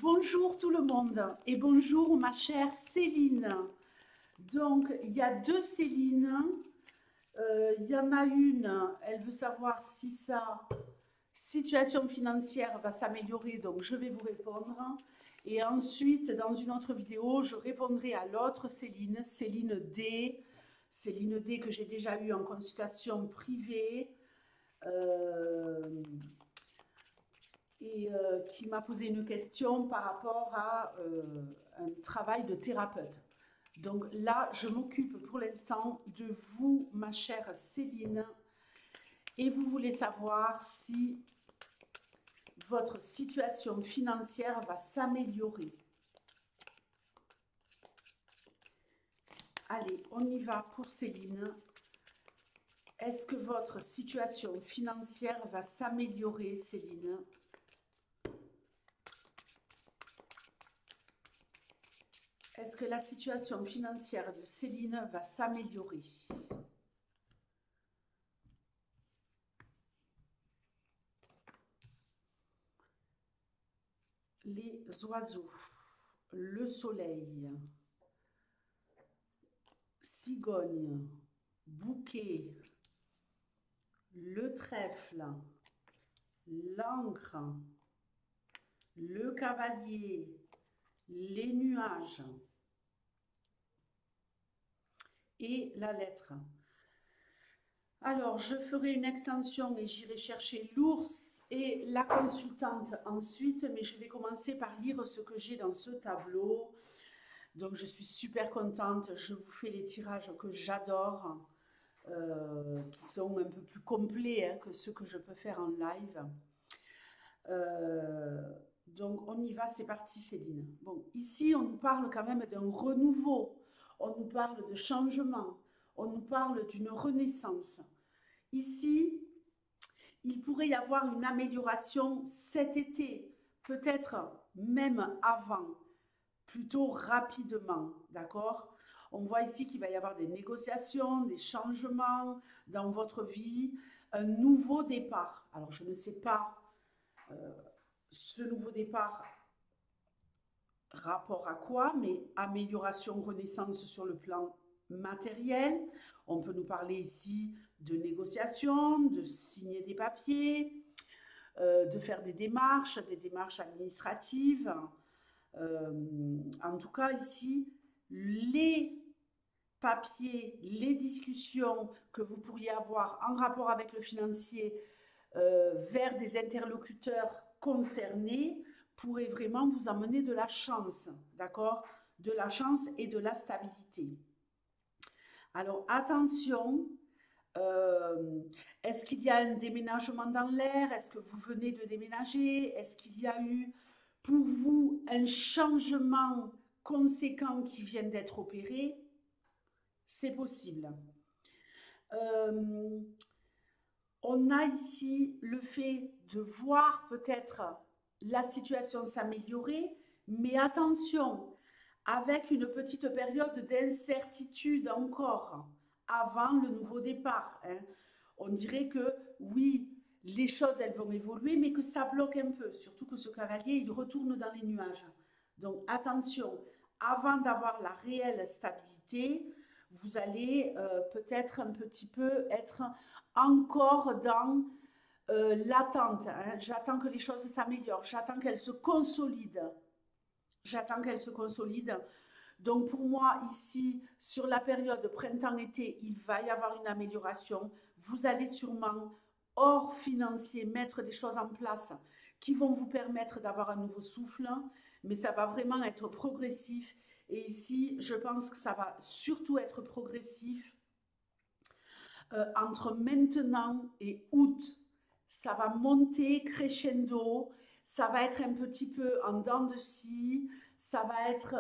Bonjour tout le monde et bonjour ma chère Céline. Donc, il y a deux Céline. Il y en a une, elle veut savoir si sa situation financière va s'améliorer, donc je vais vous répondre. Et ensuite, dans une autre vidéo, je répondrai à l'autre Céline, Céline D que j'ai déjà eu en consultation privée. Euh, qui m'a posé une question par rapport à un travail de thérapeute. Donc là, je m'occupe pour l'instant de vous, ma chère Céline, et vous voulez savoir si votre situation financière va s'améliorer. Allez, on y va pour Céline. Est-ce que votre situation financière va s'améliorer, Céline? Est-ce que la situation financière de Céline va s'améliorer? Les oiseaux, le soleil, cigogne, bouquet, le trèfle, l'encre, le cavalier, les nuages et la lettre. Alors, je ferai une extension et j'irai chercher l'ours et la consultante ensuite, mais je vais commencer par lire ce que j'ai dans ce tableau. Donc, je suis super contente. Je vous fais les tirages que j'adore, qui sont un peu plus complets hein, que ceux que je peux faire en live. Euh, donc, on y va, c'est parti, Céline. Bon, ici, on nous parle quand même d'un renouveau. On nous parle de changement. On nous parle d'une renaissance. Ici, il pourrait y avoir une amélioration cet été, peut-être même avant, plutôt rapidement, d'accord? On voit ici qu'il va y avoir des négociations, des changements dans votre vie, un nouveau départ. Alors, je ne sais pas ce nouveau départ rapport à quoi, mais amélioration, renaissance sur le plan matériel. On peut nous parler ici de négociations, de signer des papiers, de faire des démarches administratives. En tout cas, ici, les papiers, les discussions que vous pourriez avoir en rapport avec le financier vers des interlocuteurs concernés pourraient vraiment vous amener de la chance, d'accord? De la chance et de la stabilité. Alors attention, euh, est-ce qu'il y a un déménagement dans l'air? Est-ce que vous venez de déménager? Est-ce qu'il y a eu pour vous un changement conséquent qui vient d'être opéré? C'est possible. Euh, on a ici le fait de voir peut-être la situation s'améliorer, mais attention, avec une petite période d'incertitude encore avant le nouveau départ, hein. On dirait que oui, les choses elles vont évoluer, mais que ça bloque un peu, surtout que ce cavalier il retourne dans les nuages. Donc attention, avant d'avoir la réelle stabilité, vous allez peut-être un petit peu être encore dans l'attente, hein. J'attends que les choses s'améliorent, j'attends qu'elles se consolident. J'attends qu'elles se consolident. Donc pour moi, ici, sur la période printemps-été, il va y avoir une amélioration. Vous allez sûrement, hors financier, mettre des choses en place qui vont vous permettre d'avoir un nouveau souffle, mais ça va vraiment être progressif. Et ici, je pense que ça va surtout être progressif entre maintenant et août. Ça va monter crescendo, ça va être un petit peu en dents de scie, ça va être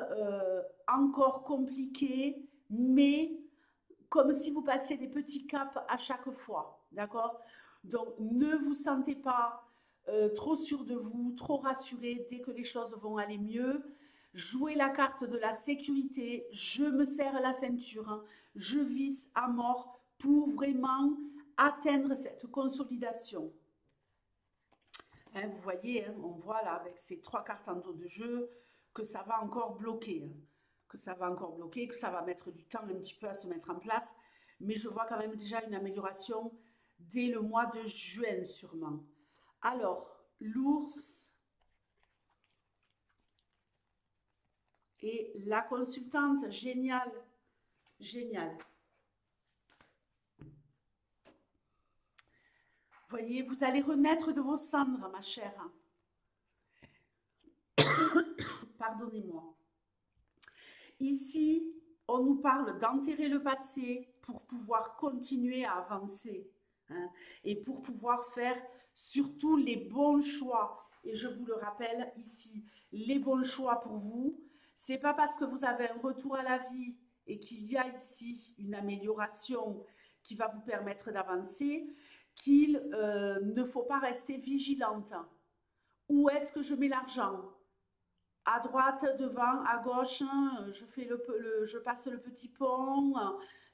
encore compliqué, mais comme si vous passiez des petits caps à chaque fois, d'accord? Donc ne vous sentez pas trop sûr de vous, trop rassuré dès que les choses vont aller mieux. Jouez la carte de la sécurité, je me serre la ceinture, hein, je vise à mort pour vraiment atteindre cette consolidation. Hein, vous voyez, hein, on voit là avec ces 3 cartes en dos de jeu que ça va encore bloquer. Hein, que ça va encore bloquer, que ça va mettre du temps un petit peu à se mettre en place. Mais je vois quand même déjà une amélioration dès le mois de juin sûrement. Alors, l'ours et la consultante, génial, génial. Voyez, vous allez renaître de vos cendres, ma chère. Pardonnez-moi. Ici, on nous parle d'enterrer le passé pour pouvoir continuer à avancer, hein, et pour pouvoir faire surtout les bons choix. Et je vous le rappelle ici, les bons choix pour vous, c'est pas parce que vous avez un retour à la vie et qu'il y a ici une amélioration qui va vous permettre d'avancer qu'il ne faut pas rester vigilante. Où est-ce que je mets l'argent? À droite, devant, à gauche, hein, je passe le petit pont.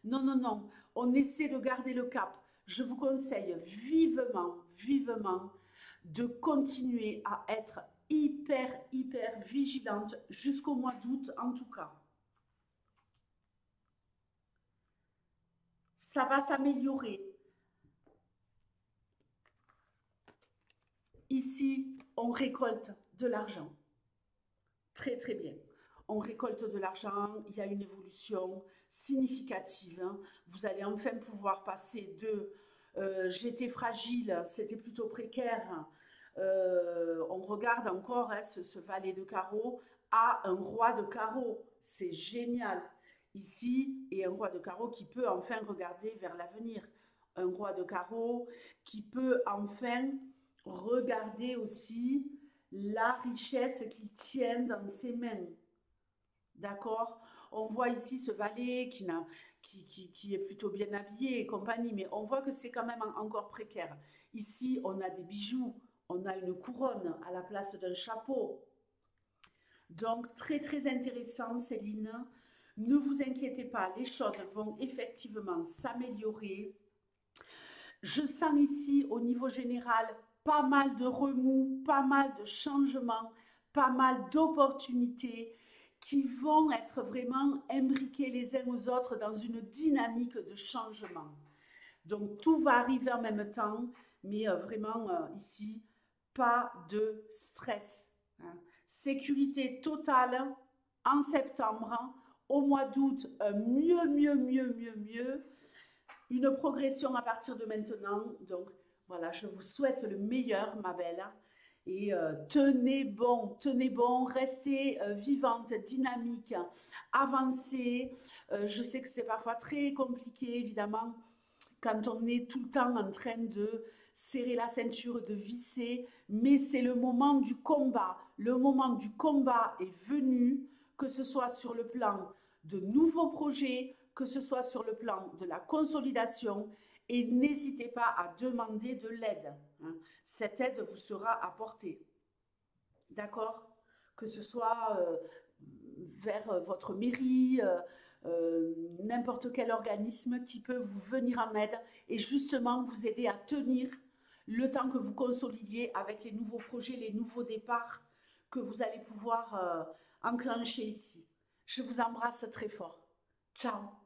Non, non, non. On essaie de garder le cap. Je vous conseille vivement, vivement de continuer à être hyper, hyper vigilante jusqu'au mois d'août en tout cas. Ça va s'améliorer. Ici, on récolte de l'argent. Très, très bien. On récolte de l'argent, il y a une évolution significative. Hein. Vous allez enfin pouvoir passer de j'étais fragile, c'était plutôt précaire. On regarde encore hein, ce valet de carreau à un roi de carreau. C'est génial. Ici, et un roi de carreau qui peut enfin regarder vers l'avenir. Un roi de carreau qui peut enfin regarder aussi la richesse qu'il tient dans ses mains. D'accord? On voit ici ce valet qui est plutôt bien habillé et compagnie, mais on voit que c'est quand même encore précaire. Ici, on a des bijoux, on a une couronne à la place d'un chapeau. Donc, très très intéressant, Céline. Ne vous inquiétez pas, les choses vont effectivement s'améliorer. Je sens ici, au niveau général, pas mal de remous, pas mal de changements, pas mal d'opportunités qui vont être vraiment imbriquées les uns aux autres dans une dynamique de changement. Donc tout va arriver en même temps, mais vraiment ici, pas de stress. Hein. Sécurité totale en septembre, au mois d'août, mieux, mieux, mieux, mieux, mieux. Une progression à partir de maintenant. Donc voilà, je vous souhaite le meilleur, ma belle. Et tenez bon, restez vivante, dynamique, avancez. Je sais que c'est parfois très compliqué, évidemment, quand on est tout le temps en train de serrer la ceinture, de visser, mais c'est le moment du combat. Le moment du combat est venu, que ce soit sur le plan de nouveaux projets, que ce soit sur le plan de la consolidation, et n'hésitez pas à demander de l'aide. Hein. Cette aide vous sera apportée. D'accord? Que ce soit vers votre mairie, n'importe quel organisme qui peut vous venir en aide et justement vous aider à tenir le temps que vous consolidiez avec les nouveaux projets, les nouveaux départs que vous allez pouvoir enclencher ici. Je vous embrasse très fort. Ciao!